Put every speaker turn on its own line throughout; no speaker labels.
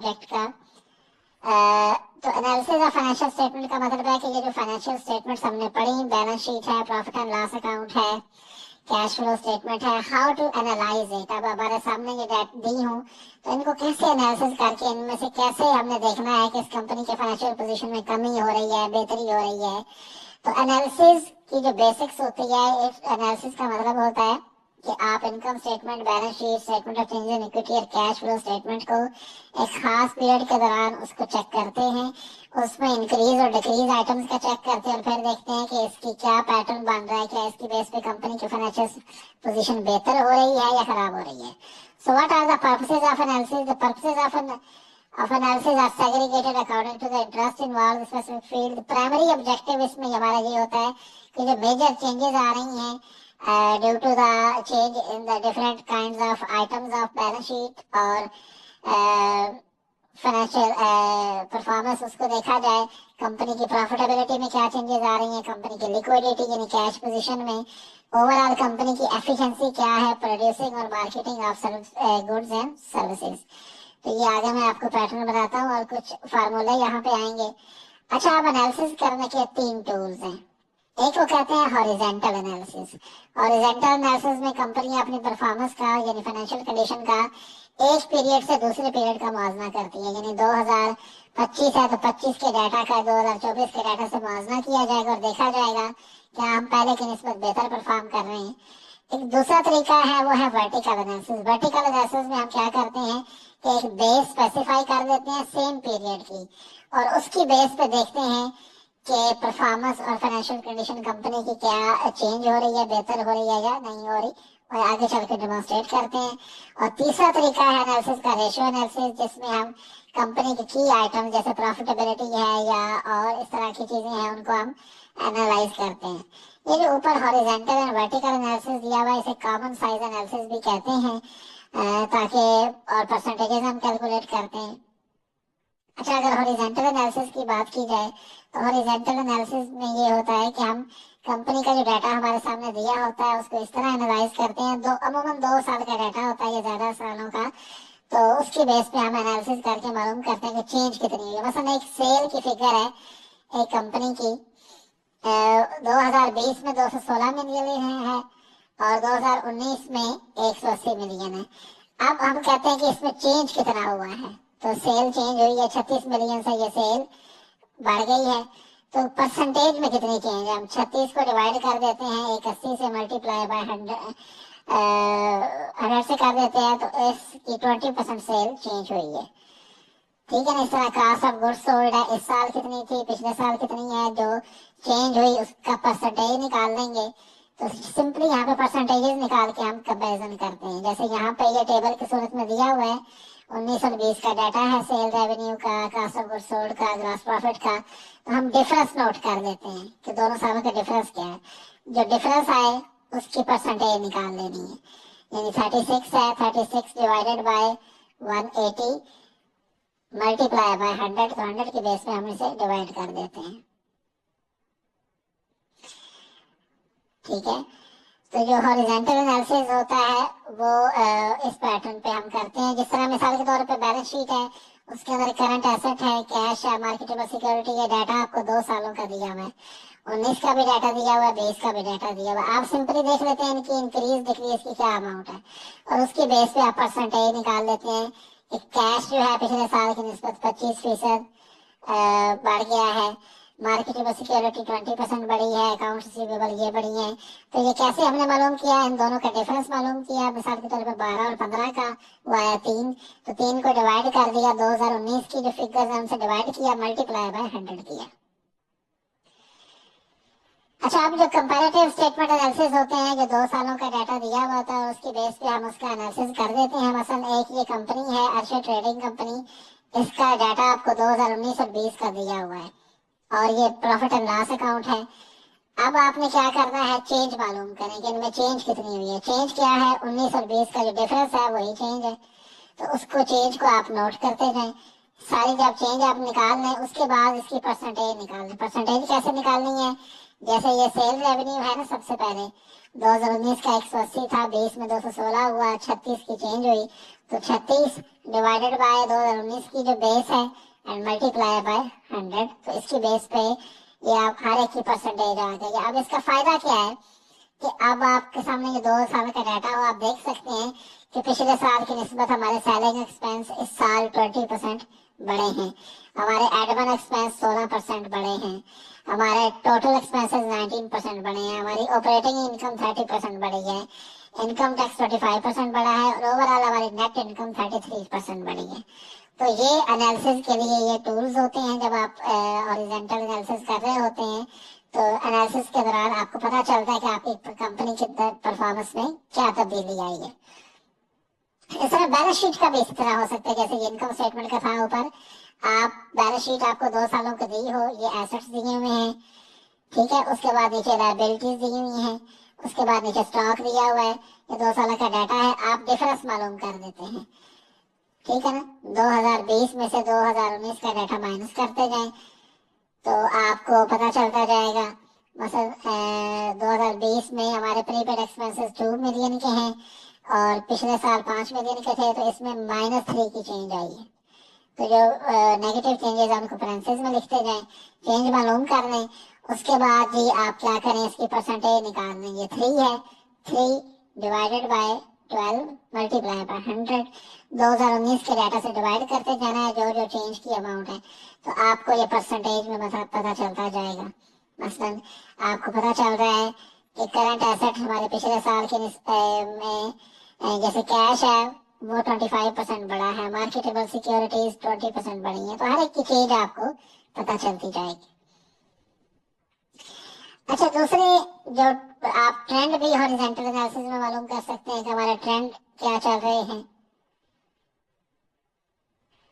Project का। तो analysis of financial statement का मतलब है कि ये जो फाइनेंशियल स्टेटमेंट्स हमने पढ़ी, बैलेंस शीट है, प्रॉफिट एंड लॉस अकाउंट है, कैश फ्लो स्टेटमेंट है, हाउ टू एनालाइज इट। अब हमारे सामने ये डेट दी हूँ तो इनको कैसे एनालिसिस करके इनमें से कैसे हमने देखना है कि इस कंपनी के फाइनेंशियल पोजीशन में कमी हो रही है, बेहतरी हो रही है। तो एनालिसिस की जो बेसिक्स होती है, एनालिसिस का मतलब होता है कि आप income statement, balance sheet, statement of change in equity और कैश फ्लो स्टेटमेंट को एक खास पीरियड के दौरान उसको चेक करते हैं, उसमें इंक्रीज और डिक्रीज आइटम्स का चेक करते हैं और फिर देखते हैं कि इसकी क्या पैटर्न बन रहा है, क्या इसकी बेस पे कंपनी की फाइनेंशियल पोजीशन बेहतर हो रही है या खराब हो रही है। So what are the purposes of analysis? The purposes of analysis are segregated according to the interest involved in specific field. Primary objective इसमें हमारा ये होता है कि जो मेजर चेंजेस आ रही हैं due to the change in the different kinds of items of balance sheet और फाइनेंशियल परफॉर्मेंस, उसको देखा जाए। कंपनी की प्रॉफिटेबिलिटी में क्या चेंजेस आ रही हैं, कंपनी की लिक्विडिटी यानी कैश पोजीशन में, ओवरऑल कंपनी की एफिशिएंसी क्या है प्रोड्यूसिंग और marketing of goods and services. तो ये आगे मैं आपको पैटर्न बताता हूँ और कुछ फार्मूला यहाँ पे आएंगे। अच्छा, अब एनालिसिस करने के 3 टूल्स हैं। एक को कहते हैं हॉरिजेंटल एनालिसिस। हॉरिजेंटल एनालिसिस में कंपनी अपनी परफॉर्मेंस का यानी फाइनेंशियल कंडीशन का एक पीरियड से दूसरे पीरियड का मुआवजा करती है। यानी 2025 है तो 25 के डाटा का 2024 के डाटा से मुआवजा किया जाएगा और देखा जाएगा क्या हम पहले की निस्बत बेहतर परफॉर्म कर रहे हैं। एक दूसरा तरीका है वो है वर्टिकल एनालिसिस। वर्टिकल एनालिसिस में हम क्या करते हैं कि एक बेस स्पेसिफाई कर देते हैं सेम पीरियड की और उसकी बेस पे देखते हैं कि परफॉर्मेंस और फाइनेंशियल कंडीशन कंपनी की क्या चेंज हो रही है, बेहतर हो रही है या नहीं हो रही, और आगे चल के डेमोन्स्ट्रेट करते हैं। और तीसरा तरीका है एनालिसिस का रेशियो एनालिसिस, जिसमें हम कंपनी की की आइटम जैसे प्रॉफिटेबिलिटी है या और इस तरह की चीजें हैं उनको हम एनालाइज करते हैं। ये जो ऊपर हॉरिजॉन्टल एंड वर्टिकल एनालिसिस दिया हुआ है इसे कॉमन साइज एनालिसिस भी कहते हैं, ताकि और परसेंटेजेस हम कैलकुलेट करते हैं। अच्छा, अगर हॉरिजॉन्टल एनालिसिस की बात की जाए तो हॉरिजॉन्टल एनालिसिस में ये होता है कि हम कंपनी का जो डाटा हमारे सामने दिया होता है उसको इस तरह एनालाइज करते हैं। अमूमन 2 साल का डाटा होता है या ज्यादा सालों का, तो उसकी बेस पे हम एनालिसिस करके मालूम करते हैं कि चेंज कितनी है। मसलन एक सेल की फिगर है एक कंपनी की, 2020 में 216 मिलियन है और 2019 में 180 मिलियन है। अब हम कहते हैं कि इसमें चेंज कितना हुआ है, तो सेल चेंज हुई है 36 मिलियन से, ये सेल बढ़ गई है। तो परसेंटेज में कितनी चेंज है, हम 36 को डिवाइड कर देते हैं 180 से, मल्टीप्लाई बाय 100 से कर देते हैं, तो इसकी 20% सेल चेंज हुई है। ठीक है ना। इस तरह कॉस्ट ऑफ गुड्स सोल्ड है, इस साल कितनी थी, पिछले साल कितनी है, जो चेंज हुई उसका परसेंटेज निकाल लेंगे। तो सिंपली यहाँ पे परसेंटेजेस निकाल के हम कंपैरिजन करते हैं। जैसे यहाँ पे ये टेबल की सूरत में दिया हुआ है 19 और 20 का डाटा है, सेल रेवेन्यू का, कॉस्ट ऑफ गुड्स सोल्ड का, ग्रॉस प्रॉफिट का। तो हम डिफरेंस नोट कर लेते हैं कि दोनों सालों का डिफरेंस क्या है। जो डिफरेंस आए उसकी परसेंटेज निकाल लेनी है। यानी 36 है, 36 डिवाइडेड बाय 180 मल्टीप्लाई बाय 100, तो 100 के बेस पे हम इसे डिवाइड कर देते हैं। ठीक है। तो जो हॉरिजॉन्टल एनालिसिस होता है वो इस पैटर्न पे हम करते हैं। जिस तरह मिसाल के तौर पे बैलेंस शीट है, उसके अंदर करंट एसेट है, कैश है, मार्केटेबल सिक्योरिटी है, डाटा आपको 2 सालों का दिया हुआ है, 19 का भी डाटा दिया हुआ है, 20 का भी डाटा दिया हुआ है। आप सिंपली देख लेते हैं इनकी इंक्रीज डिक्रीज की क्या अमाउंट है और उसके बेस पे आप परसेंटेज निकाल लेते हैं। एक कैश जो है पिछले साल की निस्बत 25% बढ़ गया है, मार्केटेबल सिक्योरिटी 20% बढ़ी है, अकाउंट रिसीवेबल ये बढ़ी है। तो ये कैसे हमने मालूम किया, इन दोनों का डिफरेंस मालूम किया। मिसाल के तौर पे 12 और 15 का वो आया 3, तो 3 को डिवाइड कर दिया, 2019 की जो फिगर्स है उनसे डिवाइड किया, मल्टीप्लाई बाय 100 किया। अच्छा, अब जो कंपैरेटिव स्टेटमेंट एनालिसिस होते हैं, जो 2 सालों का डाटा दिया हुआ होता है उसकी बेस पे हम उसका एनालिसिस कर देते हैं। मसलन एक ये कंपनी है अर्शद ट्रेडिंग कंपनी, इसका डाटा आपको 2019 और 20 का दिया हुआ है और ये प्रॉफिट एंड लॉस अकाउंट है। अब आपने क्या करना है, चेंज मालूम करें कि इनमें चेंज कितनी हुई है। चेंज क्या है, 19 और 20 का जो डिफरेंस है वही चेंज है, तो उसको चेंज को आप नोट करते जाएं। सारी जब चेंज आप निकाल लें उसके बाद इसकी परसेंटेज निकाल लें। परसेंटेज कैसे निकालनी है जैसे ये सेल रेवेन्यू है ना, सबसे पहले 2019 का 180 था, 20 में 216 हुआ, 36 की चेंज हुई, तो 36 डिवाइडेड बाय 2019 की जो बेस है एंड मल्टीप्लाई बाय 100, तो इसकी बेस पे ये आप हर एक की परसेंटेज आ गई। अब इसका फायदा क्या है कि अब आपके सामने ये 2 साल का डाटा हो, आप देख सकते हैं कि पिछले साल की निस्बत हमारे सेलिंग एक्सपेंस इस साल 20% बढ़े हैं, हमारे एडमिन एक्सपेंस 16% बढ़े हैं, हमारे टोटल एक्सपेंसेस 19% बढ़े हैं, हमारी ऑपरेटिंग इनकम 30% बढ़ी है, इनकम टैक्स 25% बढ़ा है और ओवरऑल हमारी नेट इनकम 33% बढ़ी है। तो ये एनालिसिस के लिए ये टूल्स होते हैं, जब आप हॉरिजॉन्टल एनालिसिस कर रहे होते हैं तो एनालिसिस के दौरान आपको पता चलता है कि आपकी कंपनी की परफॉर्मेंस में क्या तब्दीली आई है। इस तरह बैलेंस शीट का भी इस तरह हो सकता है, जैसे इनकम स्टेटमेंट का था ऊपर, आप बैलेंस शीट आपको 2 सालों की दी हो, ये एसेट्स दिए हुए हैं, ठीक है, उसके बाद नीचे लायबिलिटीज दी हुई हैं, उसके बाद नीचे स्टॉक दिया हुआ है, ये 2 साल का डाटा है, आप डिफरेंस मालूम कर देते हैं, ठीक है ना। 2020 में से 2019 का डाटा माइनस करते जाएं तो आपको पता चलता जाएगा। मसलन 2020 में हमारे प्रीपेड एक्सपेंसेस 2 मिलियन के हैं और पिछले साल 5 मिलियन के थे, तो इसमें -3 की चेंज आई है। तो जो नेगेटिव चेंजेस है उनको पेरेंथेसिस में लिखते जाएं, चेंज मालूम कर लें, उसके बाद जी आप क्या करें, इसकी परसेंटेज निकाल लें। ये 3 है, 3 डिवाइडेड बाय 12 मल्टीप्लाई बाय 100, 2019 के डाटा से डिवाइड करते जाना है जो जो चेंज की अमाउंट है, तो आपको ये परसेंटेज में पता चलता जाएगा। मसलन आपको पता चल रहा है कि करंट एसेट हमारे पिछले साल के में जैसे कैश है वो 25% बढ़ा है, मार्केटेबल सिक्योरिटीज 20% बढ़ी है, तो हर एक की चीज आपको पता चलती जाएगी। अच्छा, दूसरे जो आप ट्रेंड भी हॉरिजॉन्टल एनालिसिस में मालूम कर सकते हैं कि हमारे ट्रेंड क्या चल रहे हैं,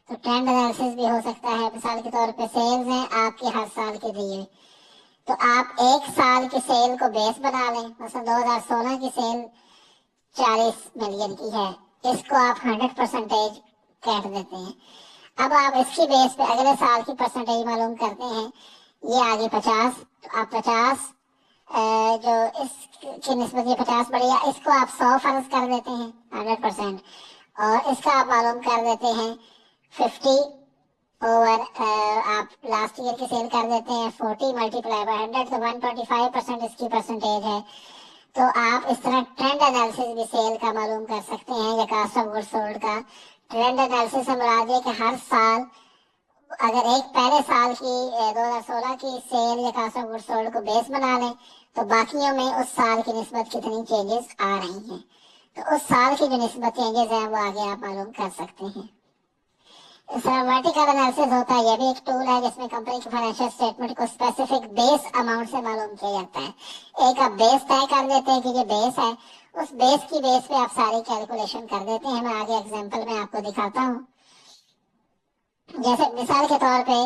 तो ट्रेंड एनालिसिस भी हो सकता है। मिसाल के तौर पे सेल्स हैं आपकी हर साल की दी हुई, तो आप एक साल की सेल को बेस बना लें, मतलब 2016 की सेल 40 मिलियन की है, इसको आप 100% काट देते हैं। अब आप इसकी बेस पे अगले साल की परसेंटेज मालूम करते हैं, ये आगे 50, तो आप 50 जो इसकी निस्बत ये 50 बढ़िया, इसको आप 100 फर्ज कर देते हैं 100%, और इसका आप मालूम कर देते हैं 50 ओवर आप लास्ट ईयर की सेल कर देते हैं 40 मल्टीप्लाई बाय 100, तो 125% इसकी परसेंटेज है। तो आप इस तरह ट्रेंड एनालिसिस भी सेल का मालूम कर सकते हैं या कास्ट ऑफ गुड्स सोल्ड का। ट्रेंड एनालिसिस से मुराद है कि हर साल अगर एक पहले साल की 2016 की सेल या कास्ट ऑफ गुड्स सोल्ड को बेस बना लें तो बाकियों में उस साल की निस्बत कितनी चेंजेस आ रही हैं, तो उस साल की जो निस्बत चेंजेस हैं वो आगे आप मालूम कर सकते हैं। इस तरह वर्टिकल एनालिसिस होता है, यह भी एक टूल है जिसमें कंपनी की फाइनेंशियल स्टेटमेंट को स्पेसिफिक बेस अमाउंट से मालूम किया जाता है। एक आप बेस तय कर देते हैं कि ये बेस है, उस बेस की बेस पे आप सारी कैलकुलेशन कर देते हैं। मैं आगे एग्जांपल में आपको दिखाता हूँ। जैसे मिसाल के तौर पे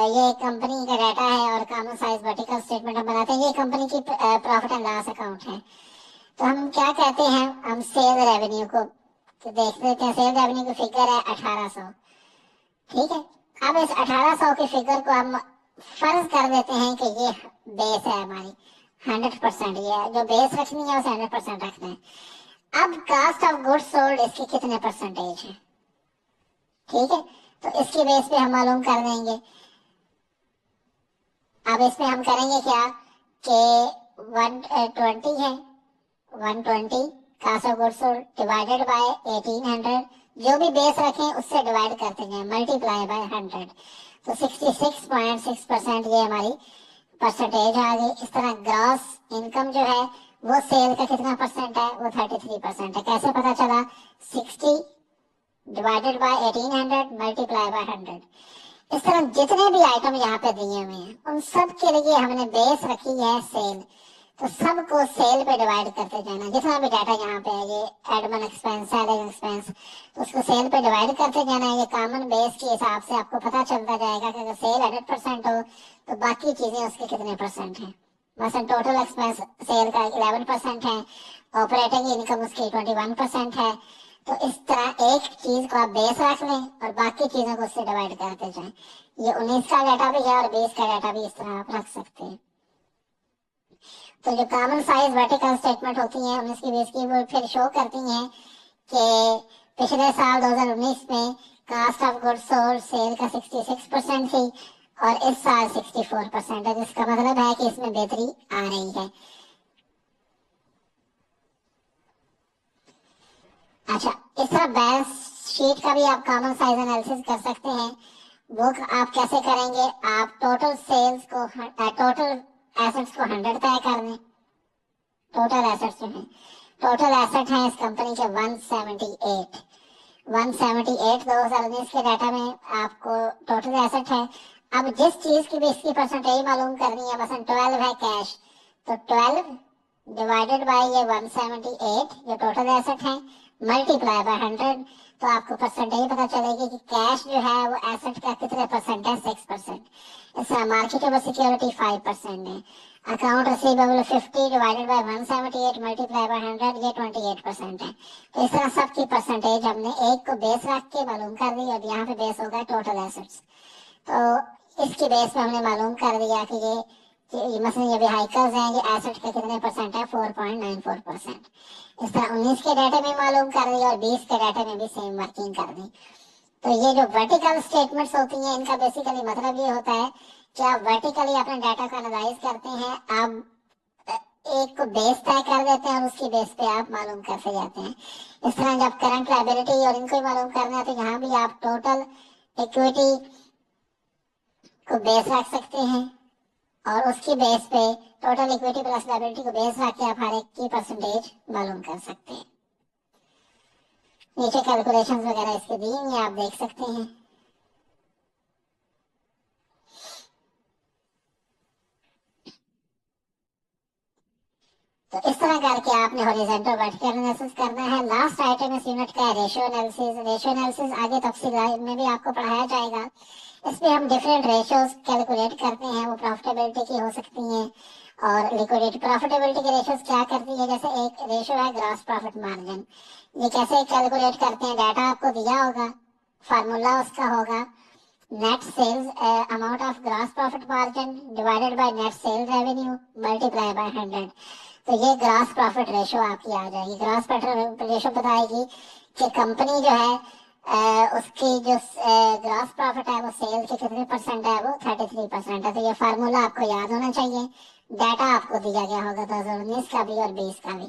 ये कंपनी का डाटा है और कॉमन साइज वर्टिकल स्टेटमेंट हम बनाते हैं, ये कंपनी की प्रॉफिट एंड लॉस अकाउंट है। तो हम क्या कहते हैं, हम सेल रेवेन्यू को देख लेते हैं। सेल रेवेन्यू की फिगर है 1800, ठीक है। अब इस 1800 की फिगर को हम फर्ज कर देते हैं कि ये बेस है हमारी 100%, ये जो बेस रखनी है उसे 100% रखना है। अब कास्ट ऑफ गुड्स सोल्ड इसकी कितने परसेंटेज है, ठीक है, तो इसकी बेस पे हम मालूम कर देंगे। अब इसमें हम करेंगे क्या कि 120 है, 120 cost of goods sold divided by 1800, जो भी बेस रखें उससे डिवाइड करते जाएं मल्टीप्लाई बाय 100, तो 66.6% ये हमारी परसेंटेज आ गई। इस तरह ग्रॉस इनकम जो है वो सेल का कितना परसेंट है, वो 33% है। कैसे पता चला, 60 डिवाइडेड बाय 1800 मल्टीप्लाई बाय 100। इस तरह जितने भी आइटम यहाँ पे दिए हुए हैं उन सब के लिए हमने बेस रखी है सेल, तो सबको सेल पे डिवाइड करते जाना। जितना भी डाटा यहाँ पे है, ये एडमिन एक्सपेंस, सैलरी एक्सपेंस, तो उसको सेल पे डिवाइड करते जाना है। ये कॉमन बेस के हिसाब से आपको पता चलता जाएगा कि अगर सेल 100% हो तो बाकी चीजें उसके कितने परसेंट है। मसलन टोटल एक्सपेंस सेल का 11% है, ऑपरेटिंग इनकम उसकी 21% है। तो इस तरह एक चीज को आप बेस रख लें और बाकी चीजों को उससे डिवाइड करते जाएं। ये 19 का डाटा भी है और 20 का डाटा भी इस तरह आप रख सकते हैं। तो जो कॉमन साइज वर्टिकल स्टेटमेंट होती हैं 19 की 20 की, वो फिर शो करती हैं कि पिछले साल 2019 में cost of goods sold sale का 66% थी और इस साल 64% है, जिसका मतलब है कि इसमें बेहतरी आ रही है। अच्छा, इस तरह बैलेंस शीट का भी आप कॉमन साइज एनालिसिस कर सकते हैं। वो आप कैसे करेंगे, आप टोटल सेल्स को टोटल एसेट्स को 100 तय कर दें। टोटल एसेट्स जो हैं, टोटल एसेट हैं इस कंपनी के 178 2019 के डाटा में आपको टोटल एसेट है। अब जिस चीज की भी इसकी परसेंटेज मालूम करनी है, मसलन 12 है कैश, तो 12 डिवाइडेड बाय ये 178 जो टोटल एसेट है मल्टीप्लाई बाय 100, तो आपको परसेंटेज पता चलेगी कि कैश जो है वो एसेट का कितने परसेंट है, 6%। इसका मार्केटेबल सिक्योरिटी 5% है। Account receivable 50 divided by 178 multiply by 100, ये 28% है। तो इस तरह सबकी परसेंटेज हमने एक को बेस रख के मालूम कर दी और यहाँ पे बेस होगा टोटल एसेट्स। तो इसकी बेस पे हमने मालूम कर दिया कि ये मसलन ये व्हीकल्स हैं, ये एसेट के कितने परसेंट है, 4.94%। इस तरह 19 के डाटे में मालूम कर दी और 20 के डाटे में भी सेम वर्किंग कर दी। तो ये जो वर्टिकल स्टेटमेंट्स होती हैं, इनका बेसिकली मतलब ये होता है कि आप वर्टिकली अपने डाटा को एनालाइज करते हैं, आप एक को बेस तय कर देते हैं और उसकी बेस पे आप मालूम करते जाते हैं। इस तरह जब करंट लायबिलिटी और इनको मालूम करना है तो यहाँ भी आप टोटल इक्विटी को बेस रख सकते हैं और उसकी बेस पे टोटल इक्विटी प्लस लायबिलिटी को बेस रख के आप हर एक की परसेंटेज मालूम कर सकते हैं। नीचे कैलकुलेशंस वगैरह इसके दी हैं, आप देख सकते हैं। तो इस तरह करके आपने हॉरिजॉन्टल वर्टिकल एनालिसिस करना है। लास्ट आइटम इस यूनिट का रेशियो एनालिसिस। रेशियो एनालिसिस आगे तफसील में भी आपको पढ़ाया जाएगा। इसमें हम डिफरेंट रेशियोज कैलकुलेट करते हैं, वो प्रॉफिटेबिलिटी की हो सकती हैं और लिक्विडिटी। प्रॉफिटेबिलिटी के रेशियोज क्या करती है, जैसे एक रेशियो है ग्रॉस प्रॉफिट मार्जिन। ये कैसे कैलकुलेट करते हैं, डाटा आपको दिया होगा, फार्मूला उसका होगा net sales amount of gross profit margin divided by net sales revenue multiply by 100। तो ये ग्रॉस प्रॉफिट रेशो आपकी आ जाएगी। ग्रॉस प्रॉफिट रेशो बताएगी कि कंपनी जो है उसकी जो ग्रॉस प्रॉफिट है वो सेल के कितने परसेंट है, वो 33% है। तो ये फार्मूला आपको याद होना चाहिए। डाटा आपको दिया गया होगा 2019 का भी और 20 का भी।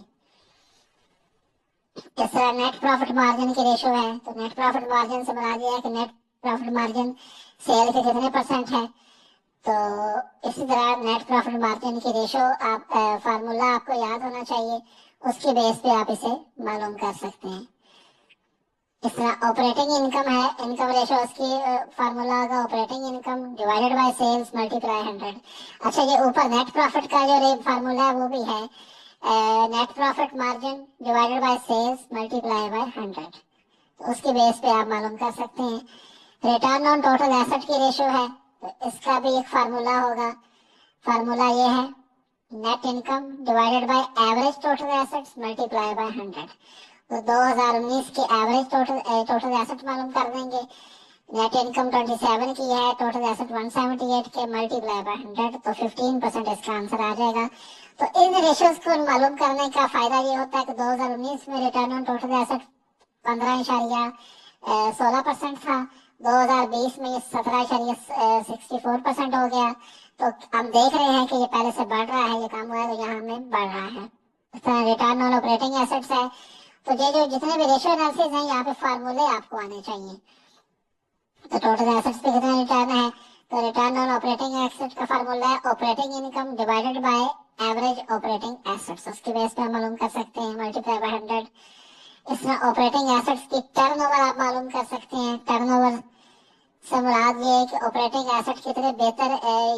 इस तरह नेट प्रॉफिट मार्जिन की रेशो है, तो नेट प्रॉफिट मार्जिन से बना दिया है कि नेट प्रॉफिट मार्जिन सेल के कितने परसेंट है। तो इसी तरह नेट प्रॉफिट मार्जिन की रेशो आप फार्मूला आपको याद होना चाहिए, उसकी बेस पे आप इसे मालूम कर सकते हैं। इस तरह ऑपरेटिंग इनकम है, इनकम रेशो उसकी फार्मूला होगा operating income divided by sales multiply 100। अच्छा, ये ऊपर नेट प्रॉफिट का जो रेट फार्मूला है वो भी है net profit margin divided by sales multiply by 100। तो उसकी बेस पे आप मालूम कर सकते हैं। रिटर्न ऑन टोटल एसेट की रेशो है, तो इसका भी एक फार्मूला होगा। फार्मूला ये है net income divided by average total assets multiply by 100। तो 2019 के एवरेज टोटल एसेट मालूम कर देंगे। नेट इनकम 27 की है, टोटल एसेट 178 के मल्टीप्लाई बाय 100, तो 15% इसका आंसर आ जाएगा। तो इन रेशियोज को मालूम करने का फायदा ये होता है कि 2019 में रिटर्न ऑन टोटल एसेट 15.16% था, 2020 में ये 17.64% हो गया। तो हम देख रहे हैं कि ये पहले से बढ़ रहा है, ये कम हुआ है तो यहाँ हमें बढ़ रहा है। इस तरह रिटर्न ऑन ऑपरेटिंग एसेट्स है, तो ये जो जितने भी रेशियो एनालिसिस हैं यहाँ पे फार्मूले आपको आने चाहिए। तो टोटल एसेट्स पे कितना रिटर्न है, तो रिटर्न ऑन ऑपरेटिंग एसेट का फार्मूला है operating income divided by average operating assets. उसकी बेस पे हम मालूम कर सकते हैं मल्टीप्लाई बाय 100। इस तरह ऑपरेटिंग एसेट्स की टर्नओवर आप मालूम कर सकते हैं। टर्नओवर से मुराद ये है कि ऑपरेटिंग एसेट कितने बेहतर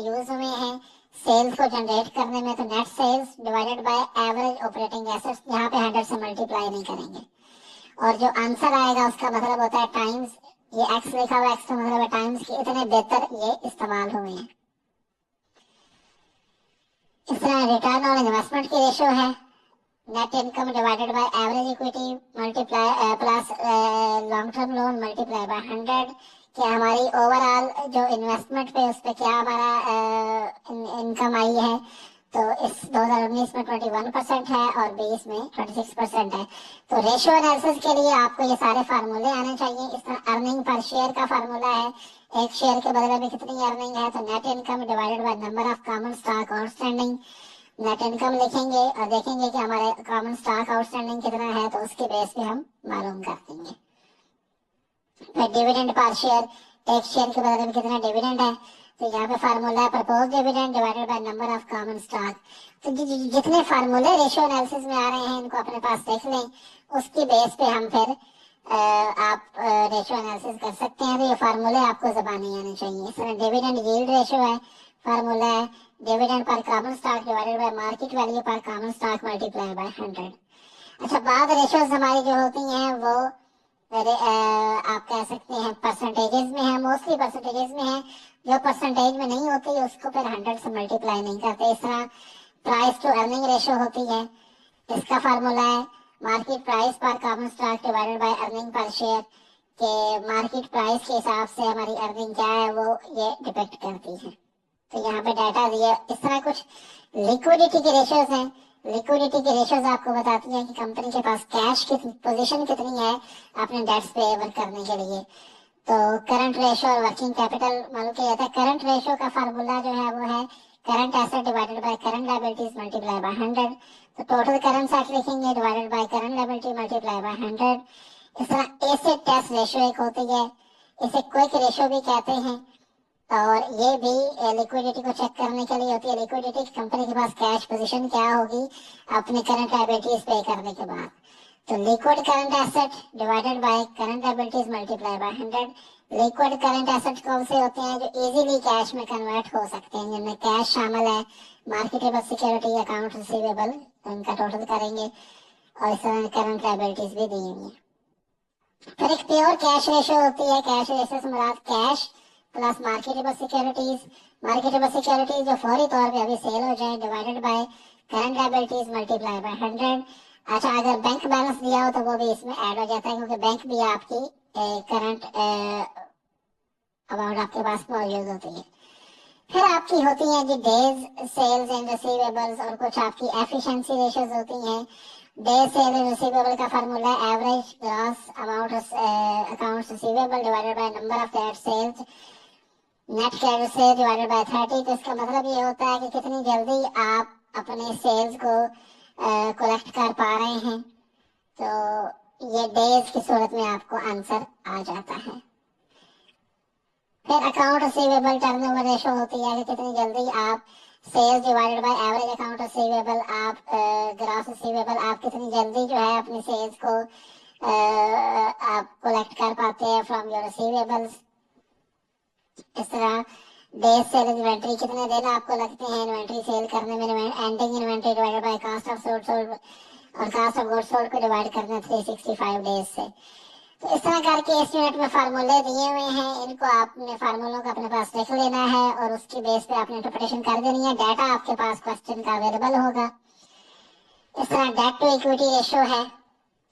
यूज हुए हैं सेल्स को जनरेट करने में। तो net sales divided by average operating assets, यहाँ पे 100 से मल्टीप्लाई नहीं करेंगे और जो आंसर आएगा उसका मतलब होता है टाइम्स। ये एक्स लिखा हुआ, एक्स का मतलब है टाइम्स की इतने बेहतर ये इस्तेमाल हुए हैं। इस तरह रिटर्न ऑन इन्वेस्टमेंट की रेशियो है net income divided by average equity multiply plus long term loan multiply by 100। कि हमारी ओवरऑल जो इन्वेस्टमेंट पे उस पे क्या हमारा इनकम आई है, तो इस 2019 में 21% है और 20 में 26% है। तो रेशियो एनालिसिस के लिए आपको ये सारे फार्मूले आने चाहिए। इस तरह अर्निंग पर शेयर का फार्मूला है, एक शेयर के बदले में कितनी अर्निंग है, तो net income divided by number of common stock outstanding. Net income लिखेंगे और देखेंगे कि हमारे कॉमन स्टॉक आउटस्टैंडिंग कितना है, तो उसके बेस पे हम मालूम कर देंगे। फिर डिविडेंड पर शेयर, एक शेयर के बदले में कितना डिविडेंड है, तो यहाँ पे फार्मूला है propose dividend divided by number of common stock. तो जितने फार्मूले रेशियो एनालिसिस में आ रहे हैं इनको अपने पास देख लें, उसकी बेस पे हम फिर आप रेशियो एनालिसिस कर सकते हैं। तो ये फार्मूले आपको जबानी आने चाहिए। इस तरह डिविडेंड यील्ड रेशियो है, फार्मूला है dividend per common stock divided by market value पर कॉमन स्टॉक मल्टीप्लाई बाय 100। अच्छा, बाद रेशियोज हमारी जो होती हैं वो आप कह सकते हैं परसेंटेजेस में है, मोस्टली परसेंटेजेस में है। जो परसेंटेज में नहीं होती उसको फिर 100 से मल्टीप्लाई नहीं करते। इस तरह प्राइस टू अर्निंग रेशियो होती है, इसका फार्मूला है मार्केट प्राइस पर common stock divided by earning per share, के मार्केट प्राइस के हिसाब से हमारी अर्निंग क्या है वो ये डिपेक्ट करती है। तो यहाँ पे डाटा दिया। इस तरह कुछ लिक्विडिटी के रेशियोज हैं। लिक्विडिटी के रेशियोज आपको बताती हैं कि कंपनी के पास कैश की पोजीशन कितनी है अपने डेट्स पेएबल करने के लिए। तो करंट रेशियो और वर्किंग कैपिटल मालूम किया जाता है। करंट रेशियो का फार्मूला जो है वो है current asset divided by current liabilities multiply by 100। तो टोटल करंट एसेट लिखेंगे divided by current liability multiply by 100। इस तरह एसेट टेस्ट रेशियो एक होती है, इसे क्विक रेशियो भी कहते हैं, और ये भी लिक्विडिटी को चेक करने के लिए होती है। लिक्विडिटी कंपनी के पास कैश पोजीशन क्या होगी अपने करंट लायबिलिटीज पे करने के बाद। तो liquid current asset divided by current liabilities multiply by 100। Liquid current asset कौन से होते हैं? जो इजीली कैश में कन्वर्ट हो सकते हैं, जिनमें कैश शामिल है, मार्केटेबल सिक्योरिटी, अकाउंट रिसीवेबल, उनका टोटल करेंगे और इस तरह करंट लायबिलिटीज भी दी हुई है। फिर एक प्योर कैश रेशियो होती है। कैश रेशियो से मुराद cash plus marketable securities. Marketable securities जो फौरी तौर पे अभी सेल हो जाए divided by current liabilities multiply by 100। अच्छा, अगर बैंक बैलेंस दिया हो तो वो भी इसमें ऐड हो जाता है, क्योंकि बैंक भी आपकी करंट अमाउंट आपके पास मौजूद होती है। फिर आपकी होती है जी डेज सेल्स एंड रिसीवेबल्स, और कुछ आपकी एफिशिएंसी रेशियोज होती हैं। डेज सेल एंड रिसीवेबल का formula average gross amount accounts receivable divided by number of that sales net credit से डिवाइडेड बाय 30। तो इसका मतलब ये होता है कि कितनी जल्दी आप अपने सेल्स को कलेक्ट कर पा रहे हैं। तो ये डेज की सूरत में आपको आंसर आ जाता है। फिर अकाउंट रिसीवेबल टर्नओवर रेशियो होती है कि कितनी जल्दी आप sales divided by average account receivable, आप ग्रॉस रिसीवेबल, आप कितनी जल्दी जो है अपने सेल्स को आप कलेक्ट कर पाते हैं फ्रॉम योर रिसीवेबल्स। इस तरह डेज सेल इन्वेंट्री, कितने दिन आपको लगते हैं इन्वेंट्री सेल करने में। Ending inventory divided by cost of sold और कास्ट ऑफ गुड्स सोल्ड को डिवाइड करना 365 डेज से। तो इस तरह करके इस यूनिट में फार्मूले दिए हुए हैं, इनको आपने फार्मूलों को अपने पास लिख लेना है और उसकी बेस पे आपने इंटरप्रिटेशन कर देनी है। डाटा आपके पास क्वेश्चन का अवेलेबल होगा। इस तरह डेट टू इक्विटी रेशियो है,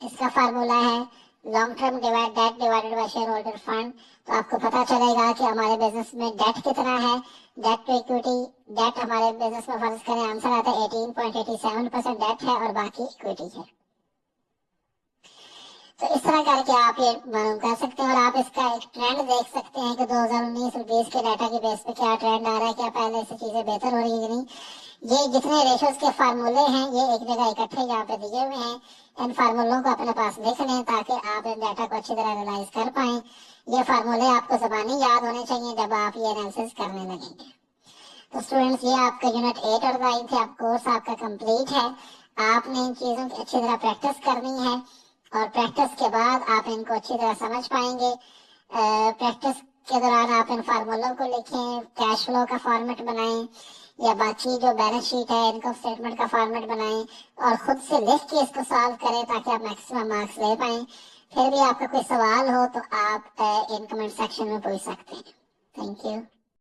इसका फार्मूला है long term debt divided by share holder fund. तो आपको पता चलेगा कि हमारे बिजनेस में डेट कितना है। डेट टू इक्विटी, डेट हमारे बिजनेस में फर्ज करें आंसर आता है 18.87% डेट है और बाकी इक्विटी है। तो इस तरह करके आप ये मालूम कर सकते हैं और आप इसका एक ट्रेंड देख सकते हैं कि 2019 और 20 के डाटा के बेस पे क्या ट्रेंड आ रहा है, क्या पहले से चीजें बेहतर हो रही है कि नहीं। ये जितने रेशियोज के फार्मूले हैं ये एक जगह इकट्ठे यहाँ पे दिए हुए हैं। इन फार्मूलों को अपने पास लिख लें ताकि आप इन डाटा को अच्छी तरह एनालाइज कर पाएं। ये फार्मूले आपको ज़बानी याद होने चाहिए जब आप ये एनालिसिस करने लगेंगे। तो स्टूडेंट्स, ये आपका यूनिट 8 और 9 थे। आप कोर्स आपका कंप्लीट है। आपने इन चीज़ों की अच्छी तरह प्रैक्टिस करनी है और प्रैक्टिस के बाद आप इनको अच्छी तरह समझ पाएंगे। प्रैक्टिस के दौरान आप इन फार्मूलों को लिखें, कैश फ्लो का फॉर्मेट बनाएं या बाकी जो बैलेंस शीट है इनकम स्टेटमेंट का फॉर्मेट बनाएं और खुद से लिख के इसको सॉल्व करें ताकि आप मैक्सिमम मार्क्स ले पाएं। फिर भी आपका कोई सवाल हो तो आप इन कमेंट सेक्शन में पूछ सकते हैं। Thank you.